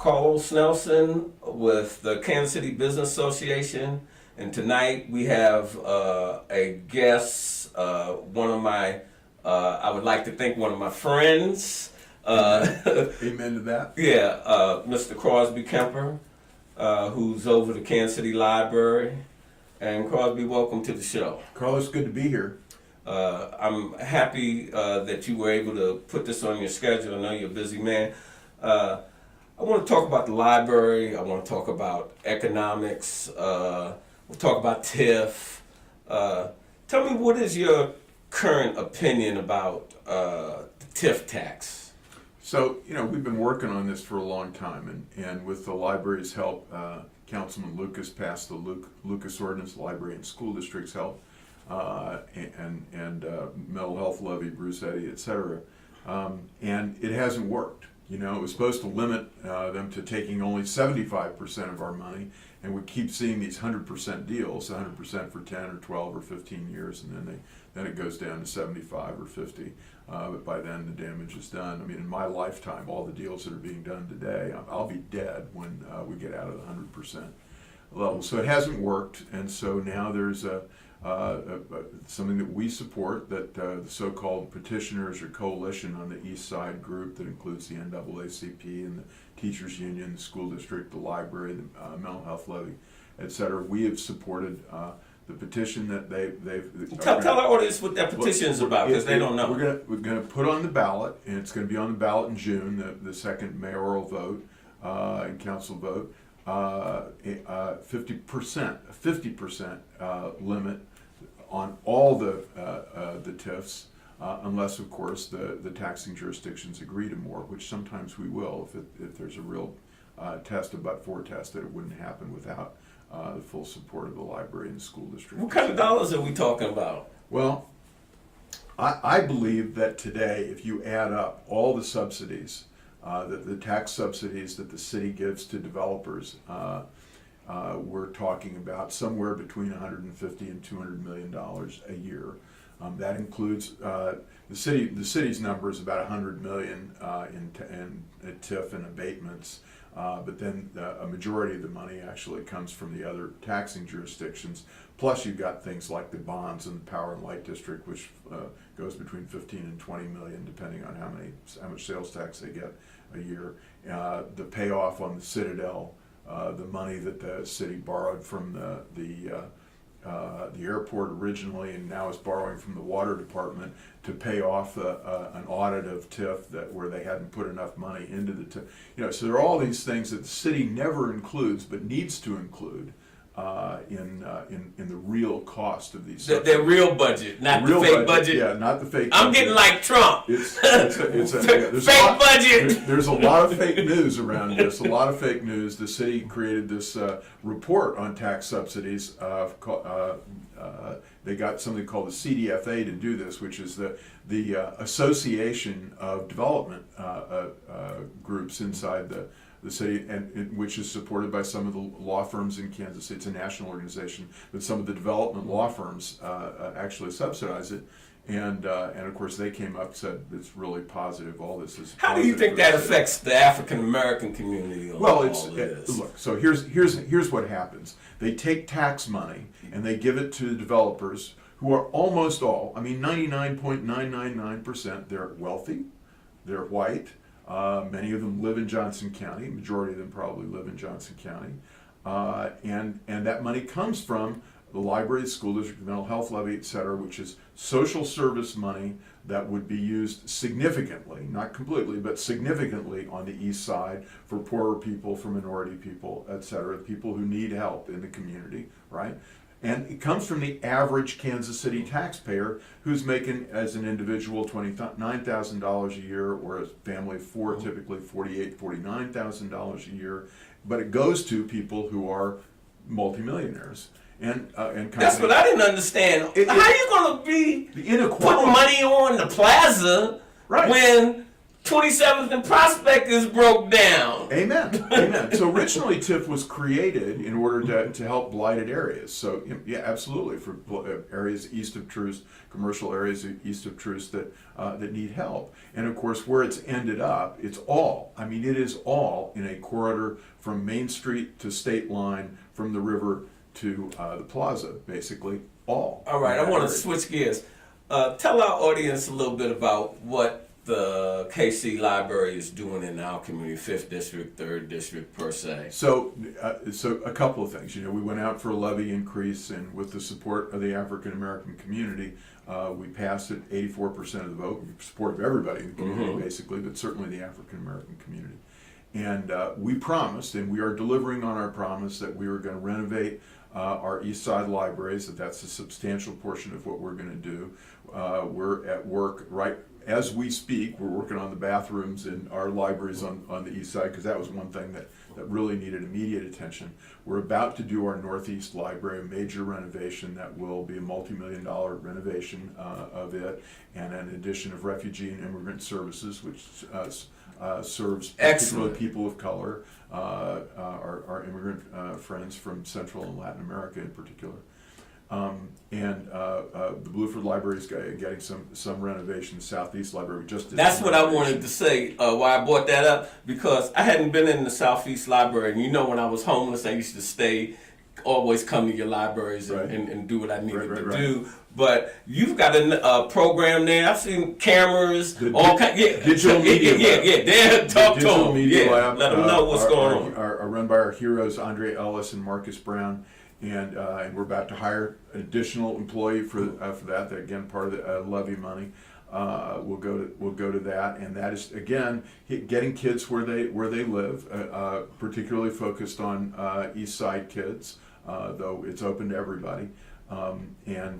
Carlos Nelson with the Kansas City Business Association, and tonight we have a guest, one of my, I would like to think one of my friends. Amen to that. Yeah, Mr. Crosby Kemper, who's over the Kansas City Library. And Crosby, welcome to the show. Carlos, good to be here. I'm happy that you were able to put this on your schedule. I know you're a busy man. I want to talk about the library. I want to talk about economics. We'll talk about TIF. Tell me, what is your current opinion about the TIF tax? So, we've been working on this for a long time, and with the library's help, Councilman Lucas passed the Lucas Ordinance, Library and School District's help, and mental health levy, Bruce Eddy, etc. And it hasn't worked. It was supposed to limit them to taking only 75% of our money, and we keep seeing these 100% deals, 100% for 10 or 12 or 15 years, and then it goes down to 75 or 50. But by then the damage is done. I mean, in my lifetime, all the deals that are being done today, I'll be dead when we get out of the 100% level. So it hasn't worked, and so now there's something that we support, that the so-called petitioners or coalition on the East Side group that includes the NAACP and the Teachers Union, the school district, the library, the mental health levy, etc. We have supported the petition that they've tell our audience what that petition is about, because they don't know. We're gonna put on the ballot, and it's gonna be on the ballot in June, the second mayoral vote and council vote. 50% limit on all the TIFs, unless of course the taxing jurisdictions agree to more, which sometimes we will if there's a real test, a but-for test, that it wouldn't happen without the full support of the library and the school district. What kind of dollars are we talking about? Well, I believe that today, if you add up all the subsidies, the tax subsidies that the city gives to developers, we're talking about somewhere between $150 and $200 million a year. That includes the city's number is about $100 million in TIF and abatements. But then a majority of the money actually comes from the other taxing jurisdictions. Plus, you've got things like the bonds and the Power and Light District, which goes between 15 and 20 million, depending on how much sales tax they get a year. The payoff on the Citadel, the money that the city borrowed from the airport originally, and now is borrowing from the water department to pay off an audit of TIF where they hadn't put enough money into the TIF. So there are all these things that the city never includes but needs to include in the real cost of these. Their real budget, not the fake budget. Yeah, not the fake. I'm getting like Trump. There's fake budget. There's a lot of fake news around this. A lot of fake news. The city created this report on tax subsidies. They got something called the CDFA to do this, which is the Association of Development groups inside the city, and which is supported by some of the law firms in Kansas City. It's a national organization, but some of the development law firms actually subsidize it. And of course they came up and said it's really positive. All this is. How do you think that affects the African American community? Well, look. So here's what happens. They take tax money and they give it to the developers, who are almost all, 99.999%. They're wealthy, they're white. Many of them live in Johnson County. Majority of them probably live in Johnson County, and that money comes from the library, the school district, the mental health levy, etc., which is social service money that would be used significantly, not completely, but significantly on the east side for poorer people, for minority people, etc., people who need help in the community, right? And it comes from the average Kansas City taxpayer who's making, as an individual, $29,000 a year, or a family of four, typically $48,000, $49,000 a year. But it goes to people who are multimillionaires. And that's what I didn't understand. How are you going to be putting money on the plaza, right, when 27th and Prospect is broke down. Amen. Amen. So originally TIF was created in order to help blighted areas. So yeah, absolutely, for areas east of Troost, commercial areas east of Troost that need help. And of course, where it's ended up, it is all in a corridor from Main Street to State Line, from the river to the plaza, basically all. All right, I want to switch gears. Tell our audience a little bit about what the KC Library is doing in our community, 5th District, 3rd District per se. So a couple of things. We went out for a levy increase, and with the support of the African American community, we passed it 84% of the vote, support of everybody in the community, basically, but certainly the African American community. And we promised, and we are delivering on our promise, that we were going to renovate our East Side libraries. That's a substantial portion of what we're going to do. We're at work right as we speak. We're working on the bathrooms in our libraries on the East Side, because that was one thing that really needed immediate attention. We're about to do our Northeast Library, a major renovation that will be a multi-million-dollar renovation of it, and an addition of refugee and immigrant services, which serves particularly people of color, our immigrant friends from Central and Latin America in particular. And the Blueford Library is getting some renovation. The Southeast Library just did. That's what I wanted to say, why I brought that up, because I hadn't been in the Southeast Library. And when I was homeless, I used to always come to your libraries and do what I needed to do. But you've got a program there. I've seen cameras, all kinds. Digital media lab. There, talk to them. Lab, let them know what's going on. Are run by our heroes, Andre Ellis and Marcus Brown. And we're about to hire an additional employee for that. That, again, part of the levy money. We'll go to that, and that is, again, getting kids where they live, particularly focused on East Side kids, though it's open to everybody, and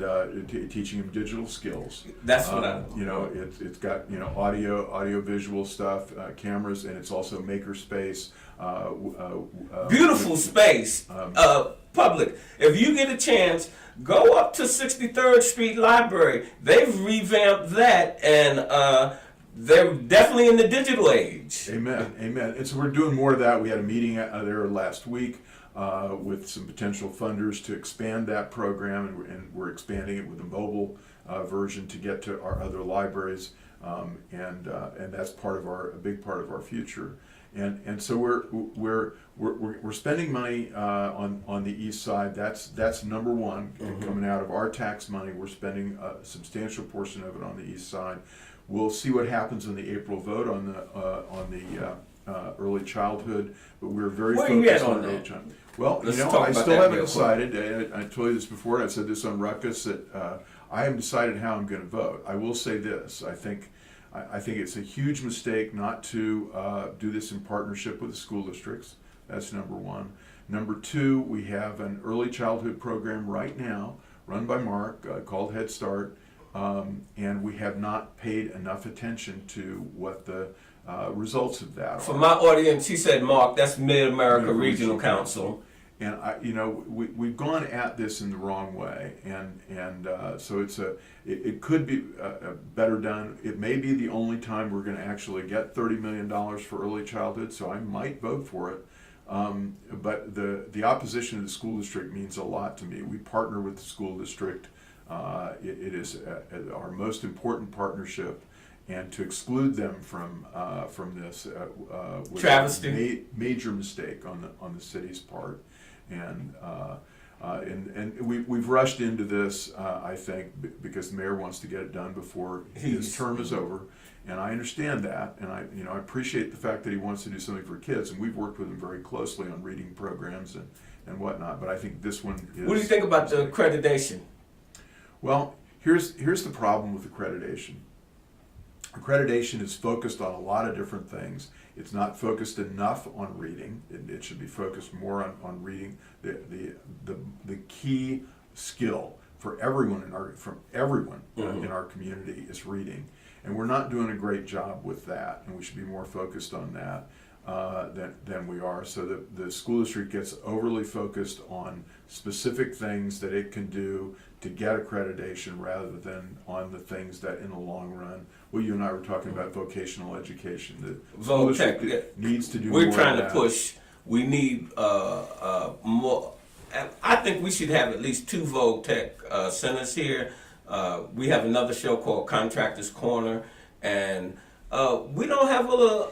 teaching them digital skills. That's what it's got audio visual stuff, cameras, and it's also maker space. Beautiful space. Public. If you get a chance, go up to 63rd Street Library. They've revamped that, and they're definitely in the digital age. Amen. And so we're doing more of that. We had a meeting there last week with some potential funders to expand that program, and we're expanding it with a mobile version to get to our other libraries, and that's a big part of our future. And so we're spending money on the East Side. That's number one. Coming out of our tax money, we're spending a substantial portion of it on the East Side. We'll see what happens in the April vote on the early childhood, but we're very focused on early childhood. Well, I still haven't decided. I told you this before, and I said this on Ruckus, that I haven't decided how I'm going to vote. I will say this: I think it's a huge mistake not to do this in partnership with the school districts. That's number one. Number two, we have an early childhood program right now run by Mark called Head Start, and we have not paid enough attention to what the results of that are. For my audience, he said, Mark, that's Mid-America Regional Council. And we've gone at this in the wrong way, and so it could be better done. It may be the only time we're going to actually get $30 million for early childhood, so I might vote for it. But the opposition of the school district means a lot to me. We partner with the school district. It is our most important partnership, and to exclude them from this was travesty, a major mistake on the city's part. And we've rushed into this, I think, because the mayor wants to get it done before his term is over, and I understand that, and I appreciate the fact that he wants to do something for kids, and we've worked with him very closely on reading programs and whatnot. But I think this one is. What do you think about the accreditation? Well, here's the problem with accreditation. Accreditation is focused on a lot of different things. It's not focused enough on reading. It should be focused more on reading. The key skill for everyone in our community is reading, and we're not doing a great job with that. And we should be more focused on that. than we are. So the school district gets overly focused on specific things that it can do to get accreditation rather than on the things that in the long run, well, you and I were talking about vocational education. The school district needs to do more. We're trying to push, we need more. I think we should have at least 2 Vogue Tech centers here. We have another show called Contractors Corner, and we don't have a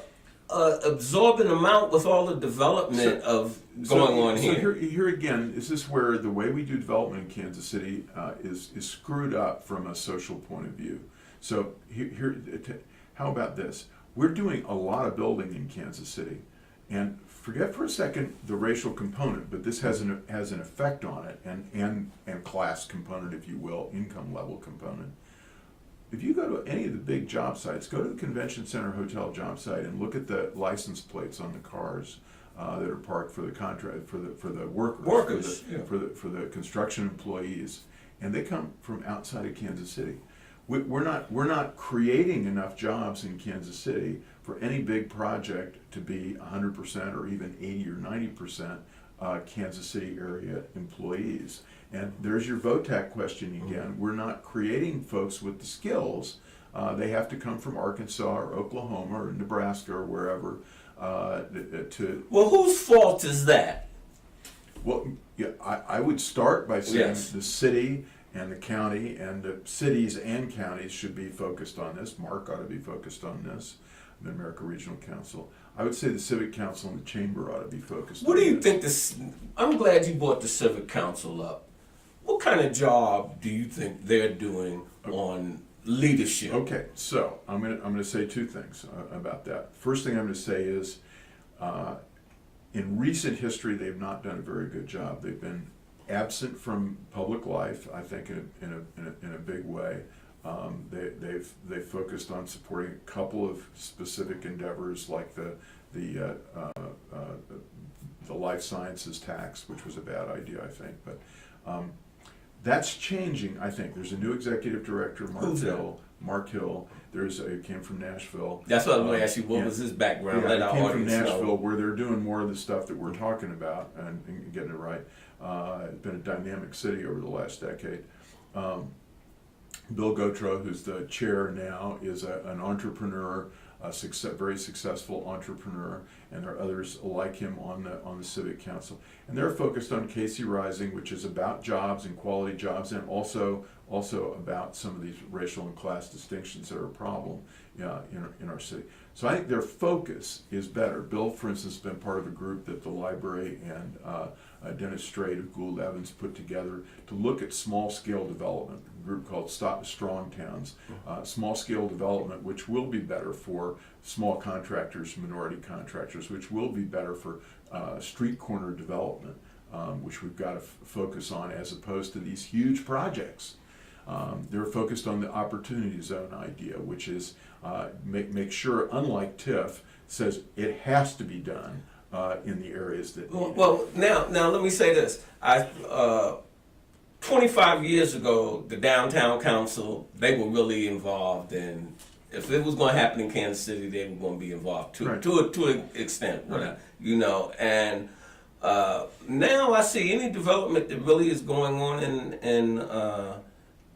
absorbent amount with all the development going on here. So here again, is this where the way we do development in Kansas City is screwed up from a social point of view? So how about this? We're doing a lot of building in Kansas City, and forget for a second the racial component, but this has an effect on it, and class component, if you will, income level component. If you go to any of the big job sites, go to the convention center hotel job site and look at the license plates on the cars that are parked for the contract for the workers, for the construction employees, and they come from outside of Kansas City. We're not creating enough jobs in Kansas City for any big project to be 100% or even 80 or 90% Kansas City area employees. And there's your VOTAC question again. We're not creating folks with the skills. They have to come from Arkansas or Oklahoma or Nebraska or wherever Well, whose fault is that? Well, yeah, I would start by saying Yes. the city and the county, and the cities and counties should be focused on this. Mark ought to be focused on this, the America Regional Council. I would say the Civic Council and the Chamber ought to be focused on this. What do you think I'm glad you brought the Civic Council up. What kind of job do you think they're doing on leadership? Okay, so I'm gonna say 2 things about that. First thing I'm gonna say is, in recent history, they've not done a very good job. They've been absent from public life, I think, in a big way. They've focused on supporting a couple of specific endeavors, like the life sciences tax, which was a bad idea, I think. But that's changing, I think. There's a new executive director, Mark Hill. He came from Nashville. That's what I was going to ask you. What was his background? Yeah, Let he our came from audience Nashville, know. where they're doing more of the stuff that we're talking about and getting it right. It's been a dynamic city over the last decade. Bill Gautreaux, who's the chair now, is an entrepreneur, very successful entrepreneur, and there are others like him on the Civic Council. And they're focused on KC Rising, which is about jobs and quality jobs, and also about some of these racial and class distinctions that are a problem in our city. So I think their focus is better. Bill, for instance, has been part of a group that the library and Dennis Strait of Gould Evans put together to look at small-scale development, a group called Strong Towns. Small-scale development, which will be better for small contractors, minority contractors, which will be better for street corner development, which we've got to focus on, as opposed to these huge projects. They're focused on the opportunity zone idea, which is make sure, unlike TIF, says it has to be done in the areas that need it. Well, now let me say this. 25 years ago, the Downtown Council, they were really involved in, if it was going to happen in Kansas City, they were going to be involved to an extent, Right. And now I see any development that really is going on in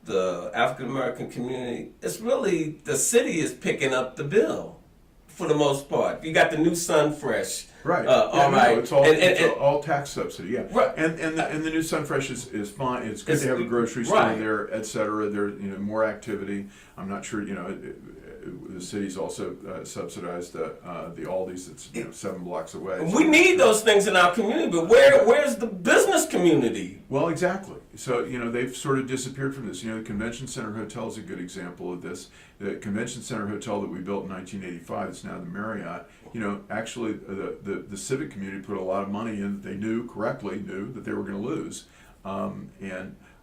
the African American community, it's really the city is picking up the bill for the most part. You got the new Sunfresh. Right. Right. It's all tax subsidy. Yeah. Right. And the new Sunfresh is fine. It's good to have a grocery store there, et cetera. There, more activity. I'm not sure. The city's also subsidized the Aldi's that's 7 blocks away. We need those things in our community, but where's the business community? Well, exactly. So, they've sort of disappeared from this. The Convention Center Hotel is a good example of this. The Convention Center Hotel that we built in 1985, it's now the Marriott, actually the civic community put a lot of money in that they knew that they were going to lose.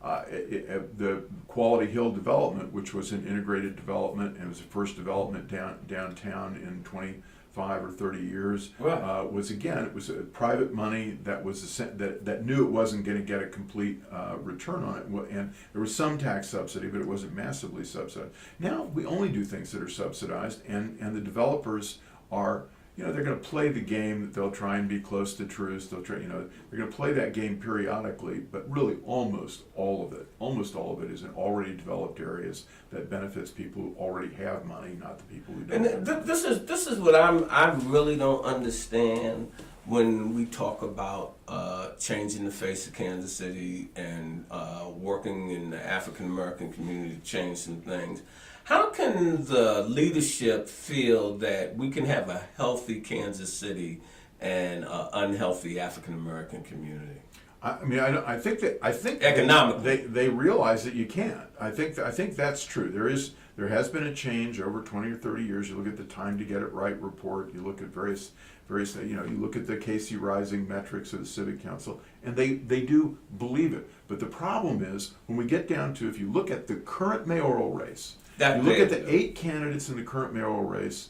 The Quality Hill development, which was an integrated development, and it was the first development downtown in 25 or 30 years, it was private money that was that knew it wasn't going to get a complete return on it, and there was some tax subsidy, but it wasn't massively subsidized. Now we only do things that are subsidized, and the developers are they're going to play the game that they'll try and be close to truth. They'll try, they're going to play that game periodically, but really almost all of it is in already developed areas that benefits people who already have money, not the people who don't. And this is what I really don't understand when we talk about changing the face of Kansas City and working in the African American community to change some things. How can the leadership feel that we can have a healthy Kansas City and an unhealthy African American community? I think Economically. they realize that you can't. I think that's true. There has been a change over 20 or 30 years. You look at the Time to Get It Right report. You look at various you look at the KC Rising metrics of the Civic Council, and they do believe it. But the problem is when we get down to, if you look at the current mayoral race, you look at the 8 candidates in the current mayoral race,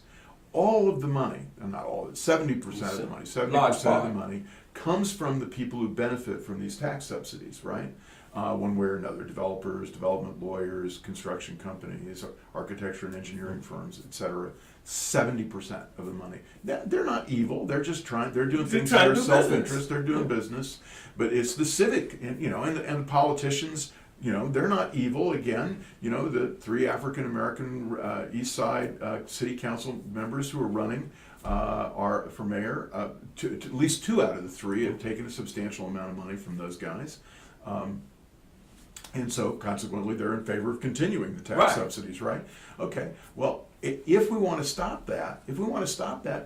all of the money, and not all of it, 70% of the money, 70% of the money comes from the people who benefit from these tax subsidies, right? One way or another, developers, development lawyers, construction companies, architecture and engineering firms, etc. 70% of the money. They're not evil. They're just they're doing things that are self-interest. They're doing business. But it's the civic, and the politicians, they're not evil. Again, the 3 African American East Side City Council members who are running are for mayor. At least 2 out of the 3 have taken a substantial amount of money from those guys. And so, consequently, they're in favor of continuing the tax subsidies, right? Okay, well, if we want to stop that,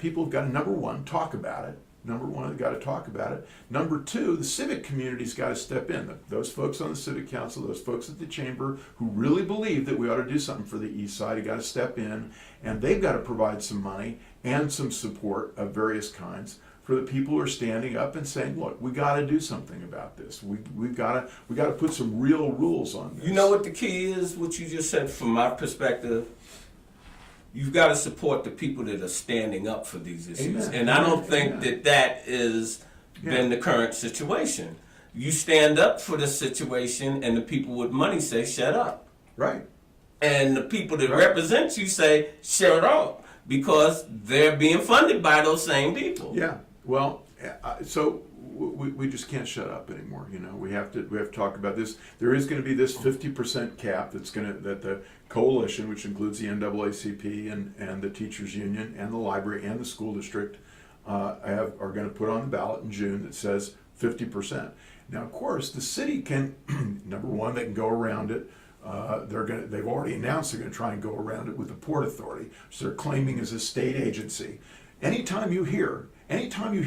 people have got to, number one, talk about it. They've got to talk about it. Number 2, the civic community's got to step in. Those folks on the Civic Council, those folks at the Chamber who really believe that we ought to do something for the East Side, have got to step in, and they've got to provide some money and some support of various kinds for the people who are standing up and saying, look, we got to do something about this. We've got to put some real rules on this. You know what the key is, what you just said from my perspective? You've got to support the people that are standing up for these issues. Amen. And I don't think that is been the current situation. You stand up for the situation and the people with money say, shut up. Right. And the people that represent you say, shut up, because they're being funded by those same people. Yeah. Well, so we just can't shut up anymore. We have to talk about this. There is going to be this 50% cap that the coalition, which includes the NAACP and the teachers union and the library and the school district, are going to put on the ballot in June that says 50%. Now, of course, the city can number one, they can go around it. They've already announced they're going to try and go around it with the Port Authority, so they're claiming as a state agency. Anytime you hear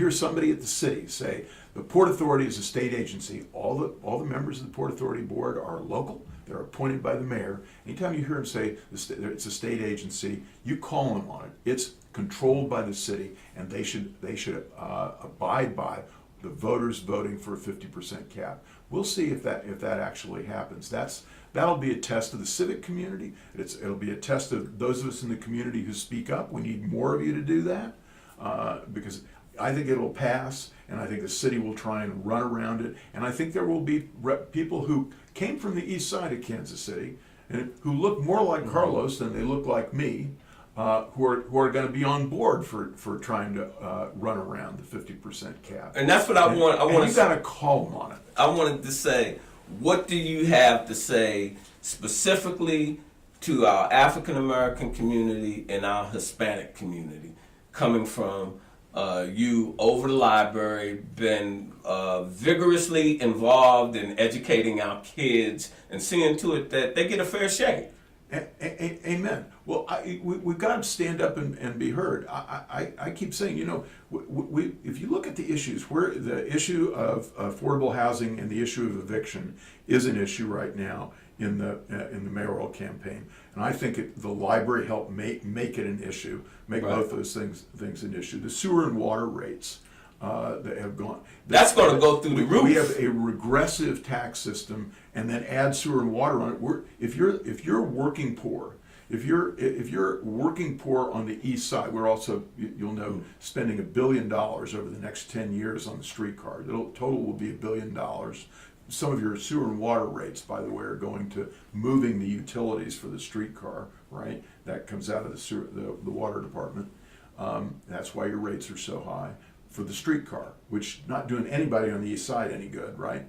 somebody at the city say the Port Authority is a state agency, all the members of the Port Authority board are local. They're appointed by the mayor. Anytime you hear them say it's a state agency, you call them on it. It's controlled by the city, and they should abide by the voters voting for a 50% cap. We'll see if that actually happens. That'll be a test of the civic community. It'll be a test of those of us in the community who speak up. We need more of you to do that. Because I think it'll pass, and I think the city will try and run around it, and I think there will be people who came from the east side of Kansas City and who look more like Carlos than they look like me, who are going to be on board for trying to run around the 50% cap. And that's what I want. You got to call them on it. I wanted to say, what do you have to say specifically to our African American community and our Hispanic community, coming from you over the library, been vigorously involved in educating our kids and seeing to it that they get a fair shake? Amen. Well, we've got to stand up and be heard. I keep saying, if you look at the issues, where the issue of affordable housing and the issue of eviction is an issue right now in the mayoral campaign, and I think the library helped make it an issue, both those things an issue. The sewer and water rates that have gone. That's going to go through the roof. We have a regressive tax system, and then add sewer and water on it. If you're working poor, if you're working poor on the east side, we're also, you'll know, spending $1 billion over the next 10 years on the streetcar. The total will be $1 billion. Some of your sewer and water rates, by the way, are going to moving the utilities for the streetcar, right? That comes out of the water department. That's why your rates are so high for the streetcar, which not doing anybody on the east side any good, right?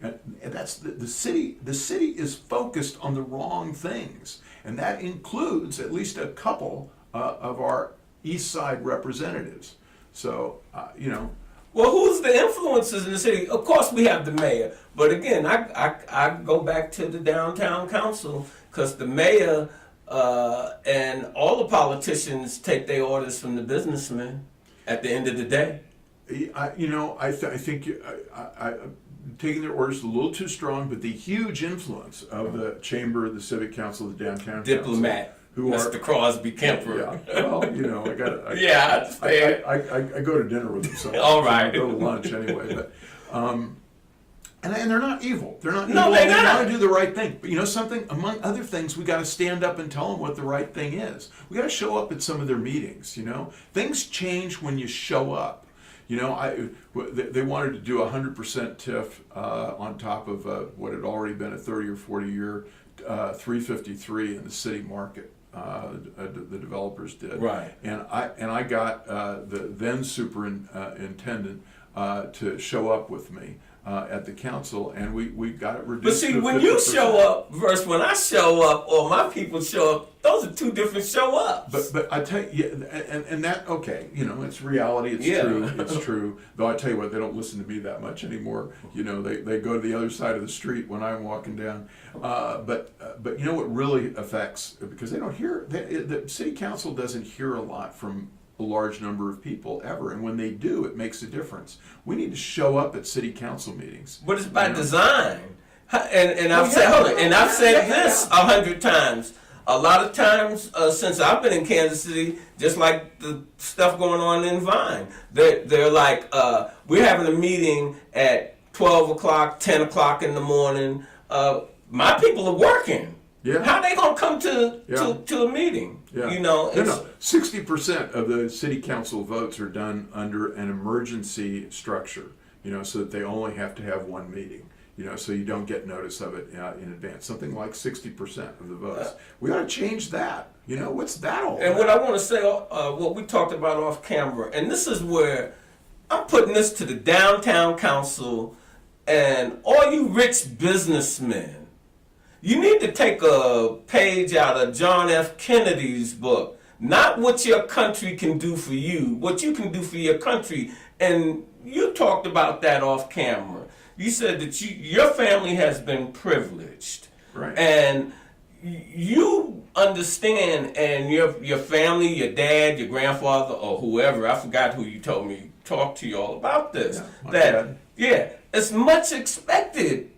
And that's the city. The city is focused on the wrong things, and that includes at least a couple of our east side representatives. So, Well, who's the influences in the city? Of course, we have the mayor, but again, I go back to the downtown council, because the mayor and all the politicians take their orders from the businessmen at the end of the day. I think taking their orders a little too strong, but the huge influence of the chamber, the civic council, the downtown Diplomat, council, who Mr. are Crosby Kemper. Yeah, well, I got. Yeah, I understand. I go to dinner with them, so all right, I go to lunch anyway. But and they're not evil. They're not No, evil. they're They not. want to do the right thing. But you know something? Among other things, we got to stand up and tell them what the right thing is. We got to show up at some of their meetings. Things change when you show up. They wanted to do 100% TIF on top of what had already been a 30 or 40 year 353 in the city market. The developers did, right? And I got the then superintendent to show up with me at the council, and we got it reduced. But see, to when 50%. you show up versus when I show up or my people show up, those are two different show ups. But I tell you, and that, okay, it's reality. It's true. It's true. Though I tell you what, they don't listen to me that much anymore. They go to the other side of the street when I'm walking down. But you know what really affects, because they don't hear, the city council doesn't hear a lot from a large number of people ever, and when they do, it makes a difference. We need to show up at city council meetings. But it's by design. And I've said this 100 times. A lot of times since I've been in Kansas City, just like the stuff going on in Vine, they're like, we're having a meeting at 12 o'clock, 10 o'clock in the morning. My people are working. Yeah. How they gonna come to a meeting? Yeah. 60% of the city council votes are done under an emergency structure. So that they only have to have one meeting. So you don't get notice of it in advance. Something like 60% of the votes. We ought to change that. What's that all And about? what I want to say, what we talked about off camera, and this is where I'm putting this to the downtown council and all you rich businessmen. You need to take a page out of John F. Kennedy's book. Not what your country can do for you, what you can do for your country. And you talked about that off camera. You said that your family has been privileged. Right. And you understand, and your family, your dad, your grandfather, or whoever, I forgot who you told me, talked to you all about this. Yeah, my dad. It's much expected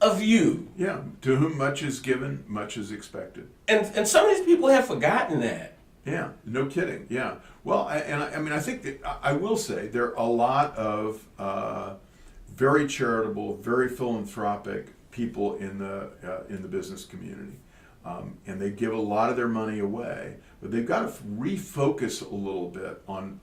of you. Yeah, to whom much is given, much is expected. And some of these people have forgotten that. Yeah, no kidding. Yeah. Well, I think that I will say there are a lot of very charitable, very philanthropic people in the business community, and they give a lot of their money away. But they've got to refocus a little bit on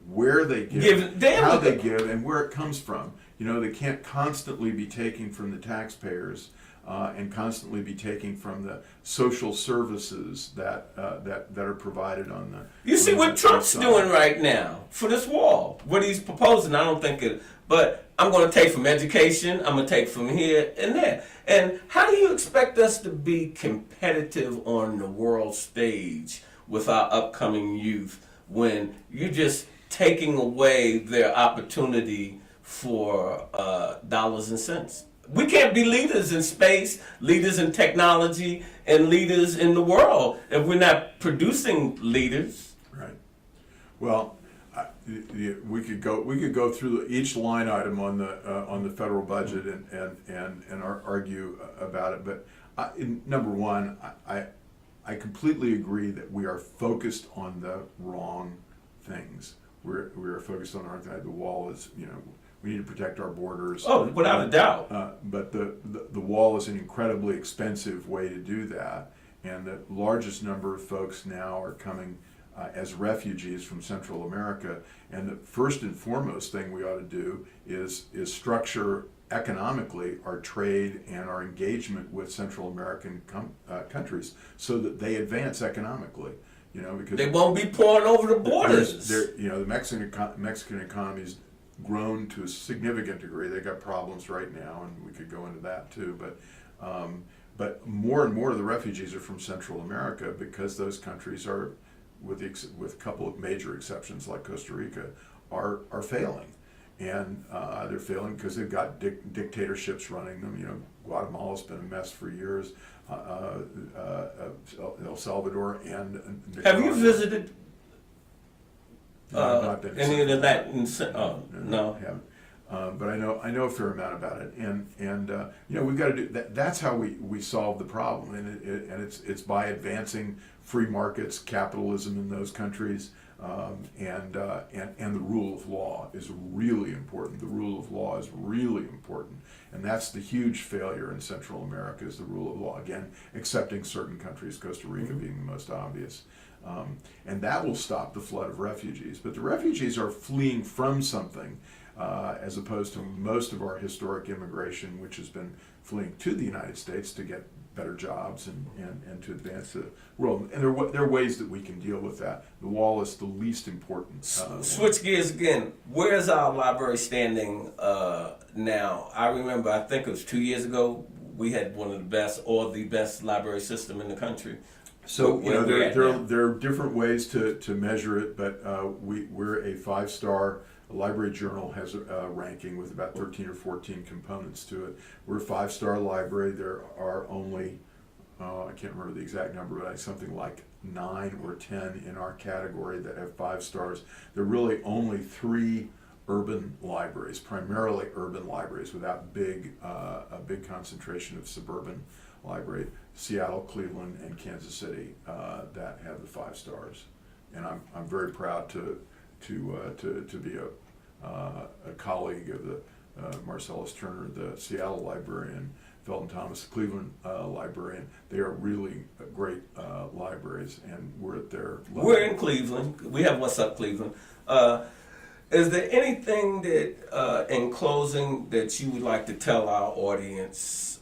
where they give, how they give, and where it comes from. They can't constantly be taking from the taxpayers and constantly be taking from the social services that are provided on the. You see what Trump's doing right now for this wall. What he's proposing, I don't think it. But I'm going to take from education. I'm going to take from here and there. And how do you expect us to be competitive on the world stage with our upcoming youth when you're just taking away their opportunity for dollars and cents? We can't be leaders in space, leaders in technology, and leaders in the world if we're not producing leaders. Right. Well, we could go through each line item on the federal budget and argue about it. But number one, I completely agree that we are focused on the wrong things. We are focused on our thing. The wall is, we need to protect our borders. Oh, without a doubt. But the wall is an incredibly expensive way to do that, and the largest number of folks now are coming as refugees from Central America. And the first and foremost thing we ought to do is structure economically our trade and our engagement with Central American countries so that they advance economically. because they won't be pouring over the borders. the Mexican economy's grown to a significant degree. They got problems right now, and we could go into that too. But more and more of the refugees are from Central America because those countries are, with a couple of major exceptions like Costa Rica, are failing. And they're failing because they've got dictatorships running them. Guatemala's been a mess for years. El Salvador and Nicaragua. Have you visited Not been any of the Central. Latin? Oh, no. I haven't. But I know a fair amount about it, and we've got to do that. That's how we solve the problem, and it's by advancing free markets, capitalism in those countries. And the rule of law is really important. The rule of law is really important, and that's the huge failure in Central America, is the rule of law. Again, excepting certain countries, Costa Rica being the most obvious, and that will stop the flood of refugees. But the refugees are fleeing from something, as opposed to most of our historic immigration, which has been fleeing to the United States to get better jobs and to advance the world. And there are ways that we can deal with that. The wall is the least important. Switch gears again. Where is our library standing now? I remember, I think it was 2 years ago, we had one of the best, or the best library system in the country. So there are different ways to measure it, but we're a 5-star. The Library Journal has a ranking with about 13 or 14 components to it. We're a 5-star library. There are only, I can't remember the exact number, but something like 9 or 10 in our category that have 5 stars. There are really only 3 urban libraries, primarily urban libraries, without a big concentration of suburban library. Seattle, Cleveland, and Kansas City that have the 5 stars, and I'm very proud to be a colleague of the Marcellus Turner, the Seattle librarian, Felton Thomas, the Cleveland librarian. They are really great libraries, and we're at their level. We're in Cleveland. We have What's Up Cleveland. Is there anything that, in closing, that you would like to tell our audience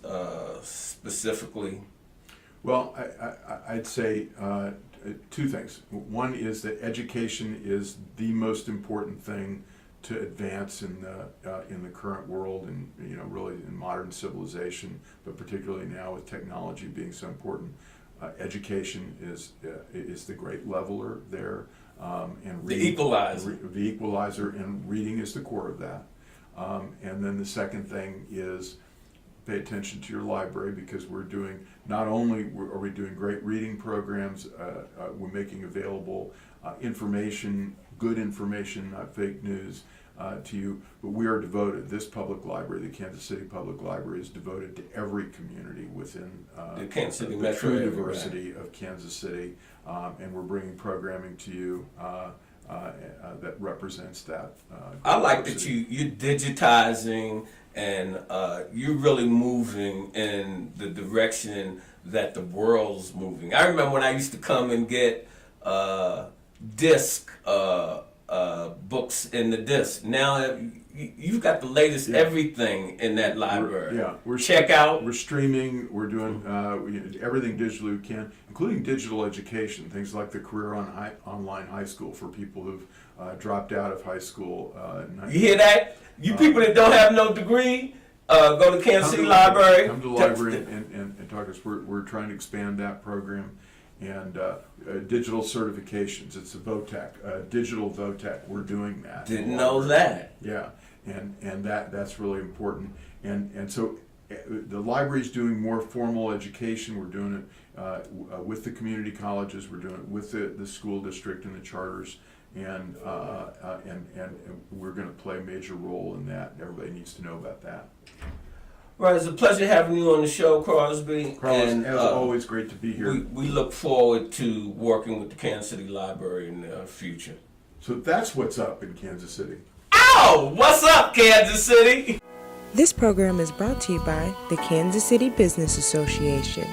specifically? Well, I'd say 2 things. One is that education is the most important thing to advance in the current world, and really in modern civilization, but particularly now with technology being so important. Education is the great leveler there, and the equalizer. The equalizer, and reading is the core of that. And then the second thing is, pay attention to your library, because we're doing, not only are we doing great reading programs, we're making available information, good information, not fake news, to you, but we are devoted, this public library, the Kansas City Public Library, is devoted to every community within the Kansas City the metro true area, diversity of Kansas City, and we're bringing programming to you that represents that. I like that diversity. you're digitizing, and you're really moving in the direction that the world's moving. I remember when I used to come and get disc books in the disc. Now you've got the latest everything in that library. We're check out. We're streaming. We're doing everything digitally we can, including digital education. Things like the Career Online High School for people who've dropped out of high school. You hear that? You people that don't have no degree, go to Kansas City Library. Come to the library and talk to us. We're trying to expand that program. And digital certifications. It's a VOTEC, digital VOTEC. We're doing that. Didn't know that. Yeah, and that's really important. And so the library's doing more formal education. We're doing it with the community colleges. We're doing it with the school district and the charters. And we're going to play a major role in that. Everybody needs to know about that. Right, it's a pleasure having you on the show, Crosby. Carlos, and, as always, great to be here. We look forward to working with the Kansas City Library in the future. So that's what's up in Kansas City. Ow! What's up, Kansas City? This program is brought to you by the Kansas City Business Association.